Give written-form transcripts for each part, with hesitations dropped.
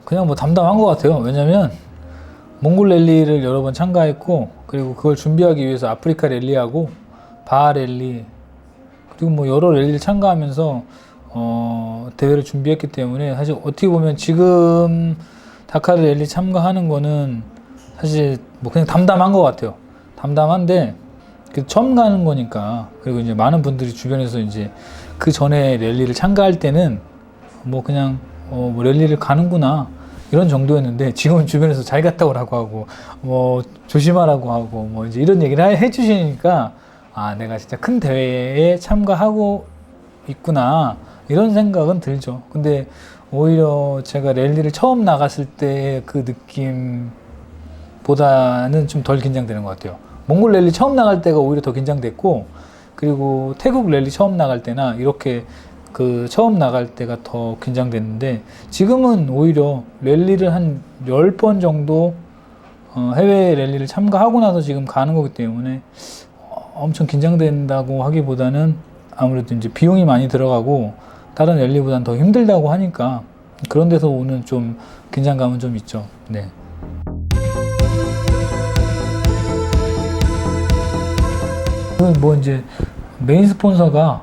그냥 뭐 담담한 것 같아요. 왜냐면 몽골 랠리를 여러 번 참가했고, 그리고 그걸 준비하기 위해서 아프리카 랠리하고 바하 랠리, 그리고 뭐 여러 랠리를 참가하면서 대회를 준비했기 때문에, 사실 어떻게 보면 지금 다카르 랠리 참가하는 거는 사실 뭐 그냥 담담한 것 같아요. 담담한데 처음 가는 거니까. 그리고 이제 많은 분들이 주변에서 이제 그 전에 랠리를 참가할 때는 뭐 그냥 뭐 랠리를 가는구나 이런 정도였는데, 지금은 주변에서 잘 갔다 오라고 하고 뭐 조심하라고 하고 뭐 이제 이런 얘기를 해주시니까, 아, 내가 진짜 큰 대회에 참가하고 있구나 이런 생각은 들죠. 근데 오히려 제가 랠리를 처음 나갔을 때 그 느낌보다는 좀 덜 긴장되는 것 같아요. 몽골 랠리 처음 나갈 때가 오히려 더 긴장됐고, 그리고 태국 랠리 처음 나갈 때나 이렇게 그 처음 나갈 때가 더 긴장됐는데, 지금은 오히려 랠리를 한 10번 정도 해외 랠리를 참가하고 나서 지금 가는 거기 때문에 엄청 긴장된다고 하기보다는 아무래도 이제 비용이 많이 들어가고 다른 랠리보다는 더 힘들다고 하니까 그런 데서 오는 좀 긴장감은 좀 있죠. 네. 뭐 이제 메인 스폰서가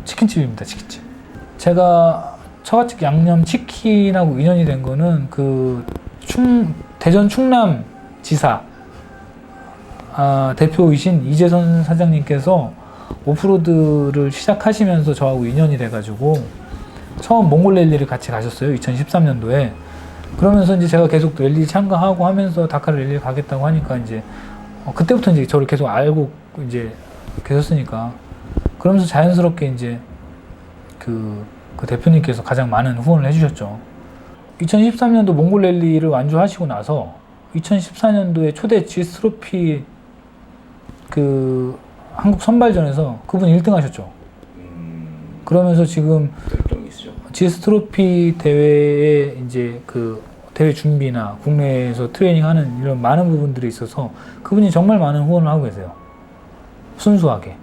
치킨집입니다. 치킨집. 제가 처갓집 양념치킨하고 인연이 된 거는 그 대전 충남 지사 대표이신 이재선 사장님께서 오프로드를 시작하시면서 저하고 인연이 돼가지고 처음 몽골 랠리를 같이 가셨어요. 2013년도에. 그러면서 이제 제가 계속 랠리 참가하고 하면서 다카르 랠리 가겠다고 하니까 이제 그때부터 이제 저를 계속 알고 이제 계셨으니까, 그러면서 자연스럽게 이제 그 대표님께서 가장 많은 후원을 해주셨죠. 2013년도 몽골 랠리를 완주하시고 나서 2014년도에 초대 GS 트로피 그 한국 선발전에서 그분 1등 하셨죠. 그러면서 지금 GS 트로피 대회에 이제 그 대회 준비나 국내에서 트레이닝하는 이런 많은 부분들이 있어서 그분이 정말 많은 후원을 하고 계세요. 순수하게.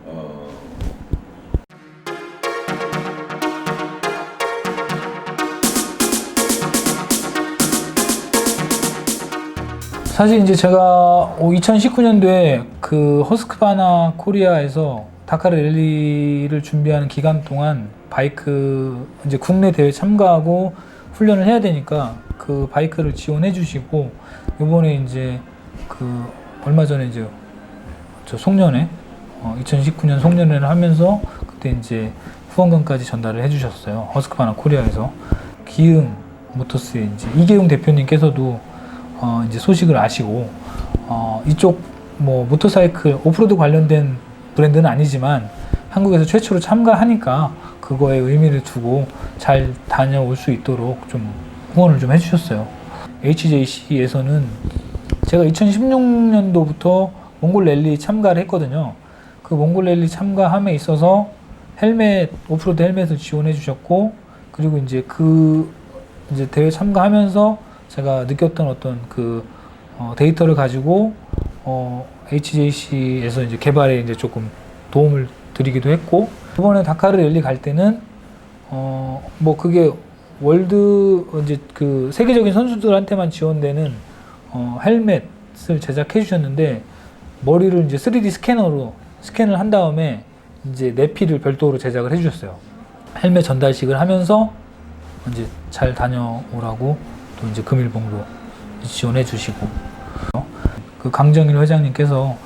사실 이제 제가 2019년도에 그 허스크바나 코리아에서 다카르 랠리를 준비하는 기간 동안 바이크 이제 국내 대회 참가하고 훈련을 해야 되니까 그 바이크를 지원해 주시고, 이번에 이제 그 얼마 전에 이제 저 송년회 2019년 송년회를 하면서 그때 이제 후원금까지 전달을 해 주셨어요. 허스크바나 코리아에서. 기흥 모터스의 이제 이계웅 대표님께서도 이제 소식을 아시고, 이쪽 뭐 모터사이클 오프로드 관련된 브랜드는 아니지만 한국에서 최초로 참가하니까 그거에 의미를 두고 잘 다녀올 수 있도록 좀 후원을 좀 해주셨어요. HJC에서는 제가 2016년도부터 몽골 랠리 참가를 했거든요. 그 몽골 랠리 참가함에 있어서 헬멧, 오프로드 헬멧을 지원해 주셨고, 그리고 이제 이제 대회 참가하면서 제가 느꼈던 어떤 데이터를 가지고 HJC에서 이제 개발에 이제 조금 도움을 드리기도 했고, 이번에 다카르 랠리 갈 때는 뭐 그게 이제 그 세계적인 선수들한테만 지원되는 헬멧을 제작해 주셨는데, 머리를 이제 3D 스캐너로 스캔을 한 다음에 이제 내피를 별도로 제작을 해 주셨어요. 헬멧 전달식을 하면서 이제 잘 다녀오라고 또 이제 금일봉도 지원해 주시고, 그 강정일 회장님께서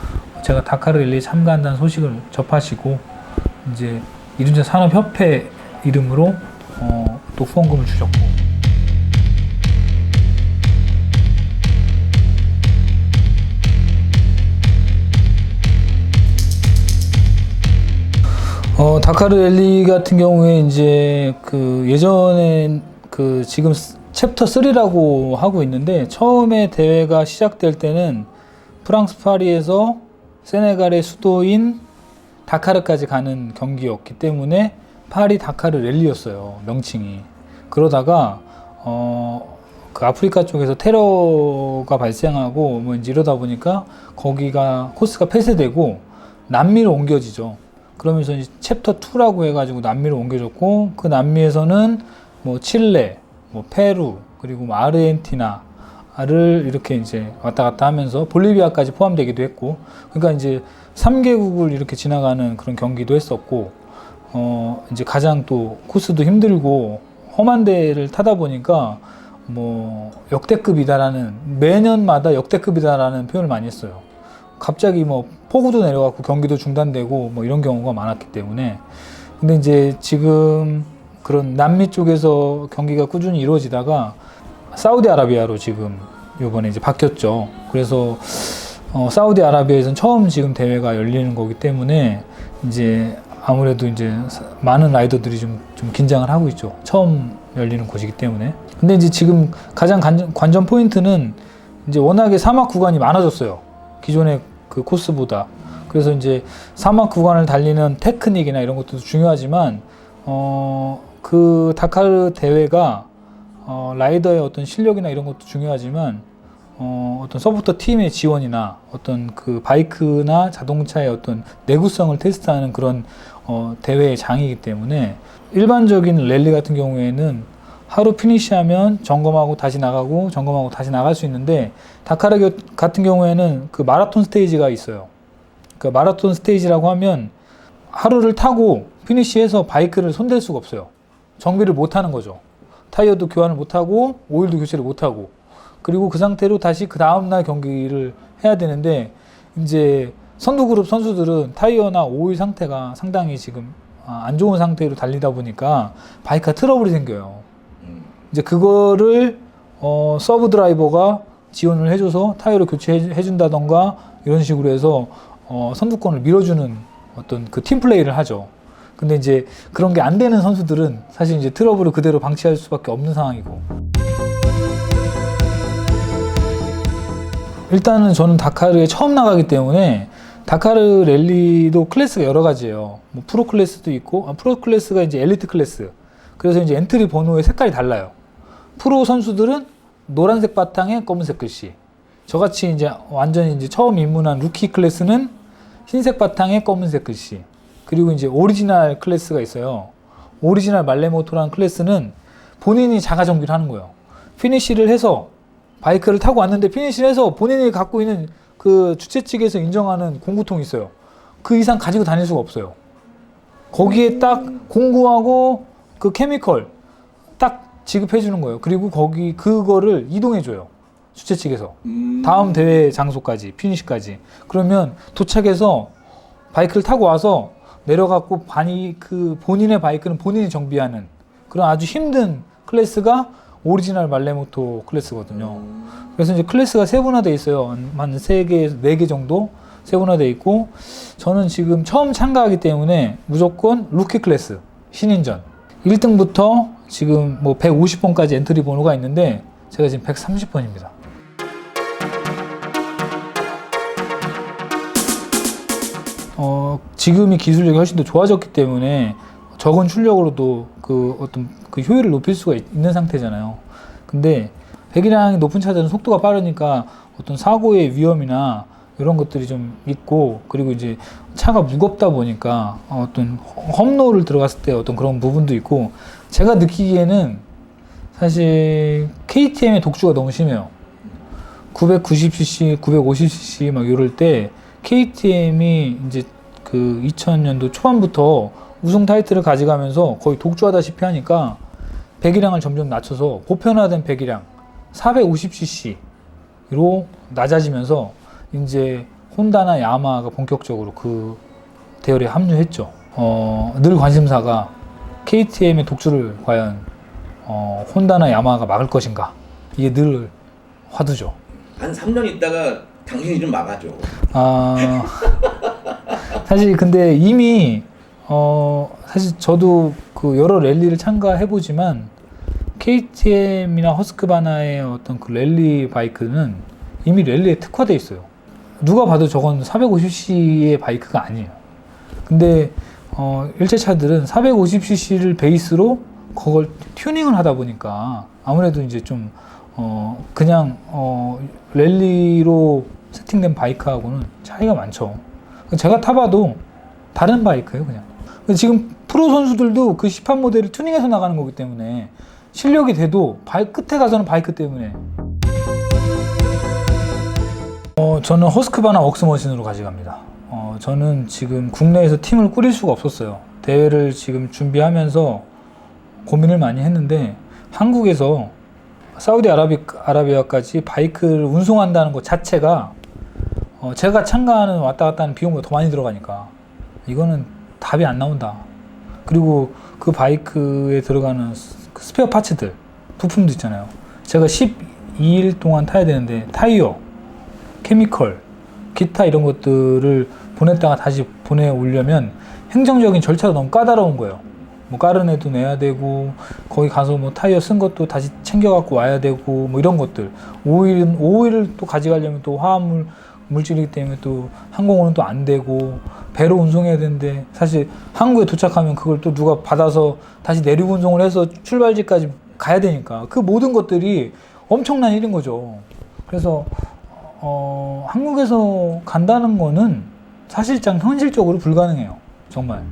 제가 다카르 랠리에 참가한다는 소식을 접하시고 이제 이륜자 산업협회 이름으로 또 후원금을 주셨고, 다카르 랠리 같은 경우에 이제 그 예전에 그 지금 챕터 3라고 하고 있는데, 처음에 대회가 시작될 때는 프랑스 파리에서 세네갈의 수도인 다카르까지 가는 경기였기 때문에 파리 다카르 랠리였어요, 명칭이. 그러다가 그 아프리카 쪽에서 테러가 발생하고 뭐 이제 이러다 보니까 거기가 코스가 폐쇄되고 남미로 옮겨지죠. 그러면서 이제 챕터 2라고 해가지고 남미로 옮겨졌고, 그 남미에서는 뭐 칠레, 뭐 페루, 그리고 뭐 아르헨티나를 이렇게 이제 왔다 갔다 하면서 볼리비아까지 포함되기도 했고, 그러니까 이제 3개국을 이렇게 지나가는 그런 경기도 했었고, 이제 가장 또 코스도 힘들고 험한 데를 타다 보니까 뭐 역대급이다라는, 매년마다 역대급이다라는 표현을 많이 했어요. 갑자기 뭐 폭우도 내려갖고 경기도 중단되고 뭐 이런 경우가 많았기 때문에. 근데 이제 지금 그런 남미 쪽에서 경기가 꾸준히 이루어지다가 사우디아라비아로 지금 요번에 이제 바뀌었죠. 그래서 사우디아라비아에서는 처음 지금 대회가 열리는 거기 때문에 이제 아무래도 이제 많은 라이더들이 좀 긴장을 하고 있죠. 처음 열리는 곳이기 때문에. 근데 이제 지금 가장 관전 포인트는 이제 워낙에 사막 구간이 많아졌어요. 기존의 그 코스보다. 그래서 이제 사막 구간을 달리는 테크닉이나 이런 것도 중요하지만, 그 다카르 대회가 라이더의 어떤 실력이나 이런 것도 중요하지만, 어떤 서포터 팀의 지원이나 어떤 그 바이크나 자동차의 어떤 내구성을 테스트하는 그런 대회의 장이기 때문에, 일반적인 랠리 같은 경우에는 하루 피니시하면 점검하고 다시 나가고 점검하고 다시 나갈 수 있는데, 다카르 같은 경우에는 그 마라톤 스테이지가 있어요. 그 마라톤 스테이지라고 하면 하루를 타고 피니시해서 바이크를 손댈 수가 없어요. 정비를 못 하는 거죠. 타이어도 교환을 못 하고 오일도 교체를 못 하고, 그리고 그 상태로 다시 그 다음날 경기를 해야 되는데, 이제 선두그룹 선수들은 타이어나 오일 상태가 상당히 지금 안 좋은 상태로 달리다 보니까 바이크가 트러블이 생겨요. 이제 그거를 서브 드라이버가 지원을 해줘서 타이어를 교체해 준다던가 이런 식으로 해서 선두권을 밀어주는 어떤 그 팀플레이를 하죠. 근데 이제 그런 게 안 되는 선수들은 사실 이제 트러블을 그대로 방치할 수밖에 없는 상황이고. 일단은 저는 다카르에 처음 나가기 때문에, 다카르 랠리도 클래스가 여러 가지예요. 뭐 프로 클래스도 있고, 프로 클래스가 이제 엘리트 클래스. 그래서 이제 엔트리 번호의 색깔이 달라요. 프로 선수들은 노란색 바탕에 검은색 글씨. 저같이 이제 완전히 이제 처음 입문한 루키 클래스는 흰색 바탕에 검은색 글씨. 그리고 이제 오리지널 클래스가 있어요. 오리지널 말레모토라는 클래스는 본인이 자가 정비를 하는 거예요. 피니시를 해서 바이크를 타고 왔는데, 피니시를 해서 본인이 갖고 있는 그 주최 측에서 인정하는 공구통이 있어요. 그 이상 가지고 다닐 수가 없어요. 거기에 딱 공구하고 그 케미컬 딱 지급해 주는 거예요. 그리고 그거를 이동해 줘요. 주최 측에서. 다음 대회 장소까지, 피니시까지. 그러면 도착해서 바이크를 타고 와서 내려갖고 본인의 바이크는 본인이 정비하는 그런 아주 힘든 클래스가 오리지널 말레모토 클래스거든요. 그래서 이제 클래스가 세분화되어 있어요. 한 3개, 4개 정도 세분화되어 있고, 저는 지금 처음 참가하기 때문에 무조건 루키 클래스, 신인전. 1등부터 지금 뭐 150번까지 엔트리 번호가 있는데, 제가 지금 130번입니다. 지금이 기술력이 훨씬 더 좋아졌기 때문에 적은 출력으로도 그 어떤 그 효율을 높일 수가 있는 상태잖아요. 근데 배기량이 높은 차들은 속도가 빠르니까 어떤 사고의 위험이나 이런 것들이 좀 있고, 그리고 이제 차가 무겁다 보니까 어떤 험로를 들어갔을 때 어떤 그런 부분도 있고, 제가 느끼기에는 사실 KTM의 독주가 너무 심해요. 990cc, 950cc 막 이럴 때 KTM이 이제 그 2000년도 초반부터 우승 타이틀을 가져가면서 거의 독주하다시피 하니까 배기량을 점점 낮춰서 보편화된 배기량 450cc로 낮아지면서 이제 혼다나 야마하가 본격적으로 그 대열에 합류했죠. 늘 관심사가 KTM의 독주를 과연 혼다나 야마하가 막을 것인가, 이게 늘 화두죠. 한 3년 있다가 당신이 좀 막아줘. 사실 근데 이미 사실 저도 그 여러 랠리를 참가해보지만 KTM이나 허스크바나의 어떤 그 랠리 바이크는 이미 랠리에 특화되어 있어요. 누가 봐도 저건 450cc의 바이크가 아니에요. 근데 일체 차들은 450cc를 베이스로 그걸 튜닝을 하다 보니까 아무래도 이제 좀 그냥 랠리로 세팅된 바이크하고는 차이가 많죠. 제가 타봐도 다른 바이크예요, 그냥. 지금 프로 선수들도 그 시판 모델을 튜닝해서 나가는 거기 때문에 실력이 돼도 끝에 가서는 바이크 때문에. 저는 허스크바나 웍스머신으로 가져갑니다. 저는 지금 국내에서 팀을 꾸릴 수가 없었어요. 대회를 지금 준비하면서 고민을 많이 했는데 한국에서 사우디아라비아까지 바이크를 운송한다는 것 자체가 제가 참가하는 왔다 갔다 하는 비용보다 더 많이 들어가니까 이거는 답이 안 나온다. 그리고 그 바이크에 들어가는 그 스페어 파츠들, 부품도 있잖아요. 제가 12일 동안 타야 되는데 타이어, 케미컬, 기타 이런 것들을 보냈다가 다시 보내오려면 행정적인 절차가 너무 까다로운 거예요. 뭐 까르네도 내야 되고 거기 가서 뭐 타이어 쓴 것도 다시 챙겨갖고 와야 되고 뭐 이런 것들. 오일을 또 가져가려면 또 화합물 물질이기 때문에 또 항공으로는 또 안 되고 배로 운송해야 되는데 사실 한국에 도착하면 그걸 또 누가 받아서 다시 내륙 운송을 해서 출발지까지 가야 되니까 그 모든 것들이 엄청난 일인 거죠. 그래서 한국에서 간다는 거는 사실상 현실적으로 불가능해요. 정말.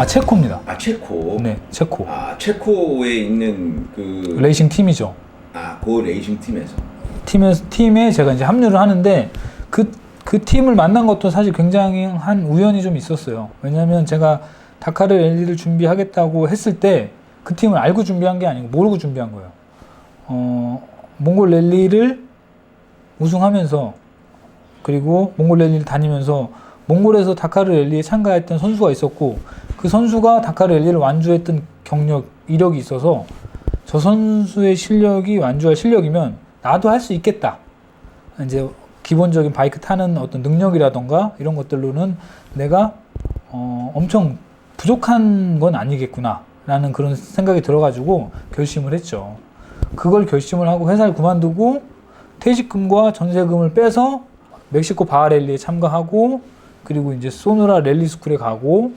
체코입니다. 체코. 네, 체코. 체코에 있는 그 레이싱 팀이죠. 그 레이싱 팀에서. 팀에 제가 이제 합류를 하는데 그 팀을 만난 것도 사실 굉장히 한 우연이 좀 있었어요. 왜냐하면 제가 다카르 랠리를 준비하겠다고 했을 때 그 팀을 알고 준비한 게 아니고 모르고 준비한 거예요. 몽골 랠리를 우승하면서 그리고 몽골 랠리를 다니면서 몽골에서 다카르 랠리에 참가했던 선수가 있었고 그 선수가 다카르 랠리를 완주했던 경력, 이력이 있어서 저 선수의 실력이 완주할 실력이면 나도 할 수 있겠다. 이제 기본적인 바이크 타는 어떤 능력이라던가 이런 것들로는 내가 엄청 부족한 건 아니겠구나 라는 그런 생각이 들어가지고 결심을 했죠. 그걸 결심을 하고 회사를 그만두고 퇴직금과 전세금을 빼서 멕시코 바하랠리에 참가하고 그리고 이제 소노라 랠리 스쿨에 가고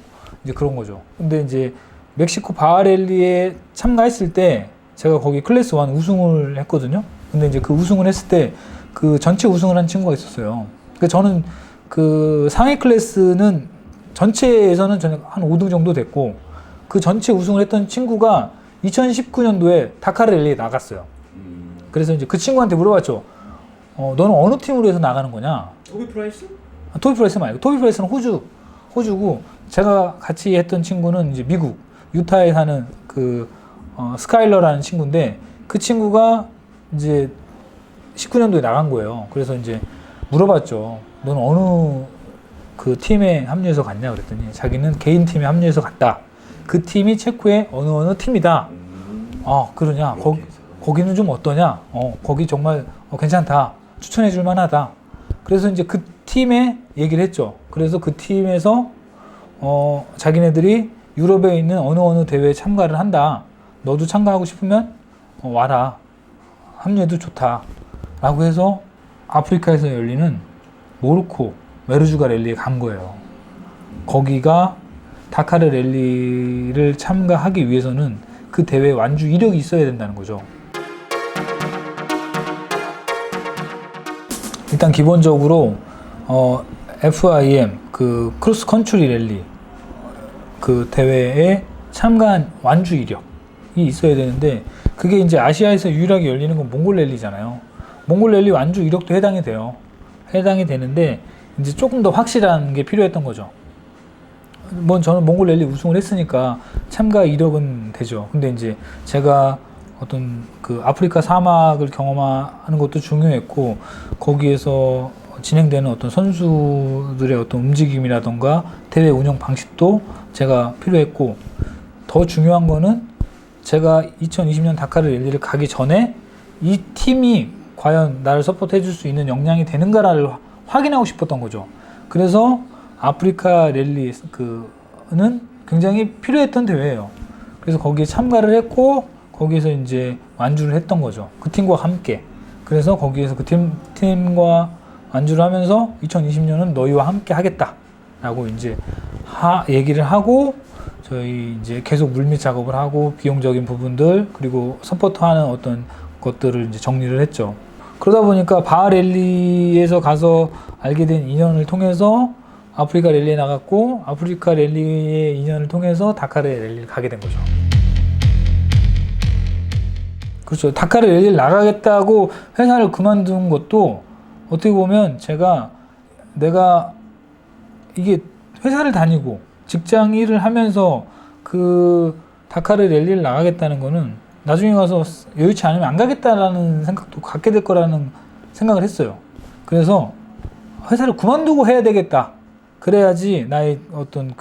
이제 그런 거죠. 근데 이제 멕시코 바하랠리에 참가했을 때 제가 거기 클래스 1 우승을 했거든요. 근데 이제 그 우승을 했을 때 그 전체 우승을 한 친구가 있었어요. 그러니까 저는 그 상위 클래스는 전체에서는 저는 한 5등 정도 됐고 그 전체 우승을 했던 친구가 2019년도에 다카르 랠리에 나갔어요. 그래서 이제 그 친구한테 물어봤죠. 너는 어느 팀으로 해서 나가는 거냐? 토비 프라이스? 토비 프라이스 말고 토비 프라이스는 호주고 제가 같이 했던 친구는 이제 미국 유타에 사는 그 스카일러라는 친구인데 그 친구가 이제 19년도에 나간 거예요. 그래서 이제 물어봤죠. 너는 어느 그 팀에 합류해서 갔냐 그랬더니 자기는 개인 팀에 합류해서 갔다. 그 팀이 체코의 어느 팀이다. 그러냐? 거기는 좀 어떠냐? 거기 정말 괜찮다. 추천해 줄 만하다. 그래서 이제 그 팀에 얘기를 했죠. 그래서 그 팀에서 자기네들이 유럽에 있는 어느 대회에 참가를 한다. 너도 참가하고 싶으면 와라. 합류해도 좋다. 라고 해서 아프리카에서 열리는 모로코 메르주가 랠리에 간 거예요. 거기가 다카르 랠리를 참가하기 위해서는 그 대회 완주 이력이 있어야 된다는 거죠. 일단 기본적으로 FIM 그 크로스 컨트리 랠리 그 대회에 참가한 완주 이력이 있어야 되는데 그게 이제 아시아에서 유일하게 열리는 건 몽골 랠리잖아요. 몽골 랠리 완주 이력도 해당이 돼요. 해당이 되는데 이제 조금 더 확실한 게 필요했던 거죠. 저는 몽골 랠리 우승을 했으니까 참가 이력은 되죠. 근데 이제 제가 어떤 그 아프리카 사막을 경험하는 것도 중요했고 거기에서 진행되는 어떤 선수들의 어떤 움직임이라던가 대회 운영 방식도 제가 필요했고 더 중요한 거는 제가 2020년 다카르 랠리를 가기 전에 이 팀이 과연 나를 서포트해 줄 수 있는 역량이 되는가를 확인하고 싶었던 거죠. 그래서 아프리카 랠리는 굉장히 필요했던 대회예요. 그래서 거기에 참가를 했고 거기에서 이제 완주를 했던 거죠. 그 팀과 함께. 그래서 거기에서 그 팀과 완주를 하면서 2020년은 너희와 함께 하겠다라고 이제 얘기를 하고 저희 이제 계속 물밑 작업을 하고 비용적인 부분들 그리고 서포트하는 어떤 것들을 이제 정리를 했죠. 그러다 보니까 바하랠리에서 가서 알게 된 인연을 통해서 아프리카 랠리에 나갔고 아프리카 랠리의 인연을 통해서 다카르 랠리를 가게 된 거죠. 그렇죠. 다카르 랠리를 나가겠다고 회사를 그만둔 것도 어떻게 보면 내가 이게 회사를 다니고 직장 일을 하면서 그 다카르 랠리를 나가겠다는 거는 나중에 가서 여의치 않으면 안 가겠다라는 생각도 갖게 될 거라는 생각을 했어요. 그래서 회사를 그만두고 해야 되겠다. 그래야지 나의 어떤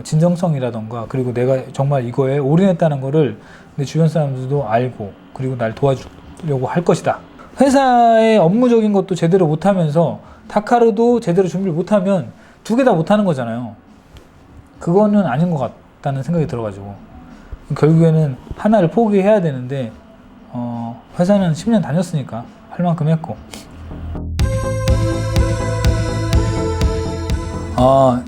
진정성이라던가 그리고 내가 정말 이거에 올인했다는 거를 내 주변 사람들도 알고 그리고 날 도와주려고 할 것이다. 회사의 업무적인 것도 제대로 못하면서 다카르도 제대로 준비를 못하면 두 개 다 못하는 거잖아요. 그거는 아닌 것 같다는 생각이 들어가지고 결국에는 하나를 포기해야 되는데 회사는 10년 다녔으니까 할 만큼 했고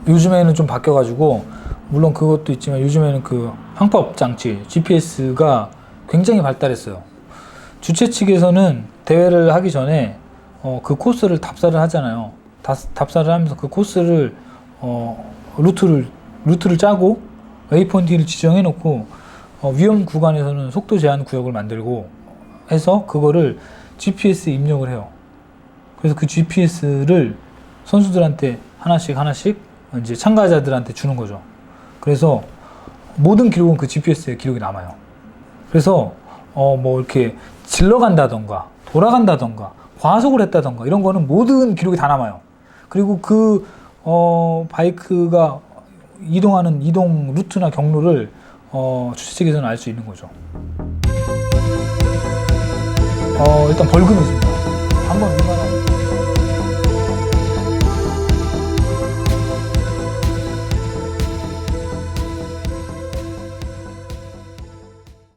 요즘에는 좀 바뀌어가지고 물론 그것도 있지만 요즘에는 그 항법 장치 GPS가 굉장히 발달했어요. 주최 측에서는 대회를 하기 전에 그 코스를 답사를 하잖아요. 답사를 하면서 그 코스를 루트를 짜고 웨이포인트를 지정해 놓고 위험 구간에서는 속도 제한 구역을 만들고 해서 그거를 GPS에 입력을 해요. 그래서 그 GPS를 선수들한테 하나씩 이제 참가자들한테 주는 거죠. 그래서 모든 기록은 그 GPS에 기록이 남아요. 그래서 뭐 이렇게 질러간다던가 돌아간다던가 과속을 했다던가 이런 거는 모든 기록이 다 남아요. 그리고 그 바이크가 이동하는 이동 루트나 경로를 주최 측에서는 알 수 있는 거죠. 일단 벌금이 있습니다. 한번 위반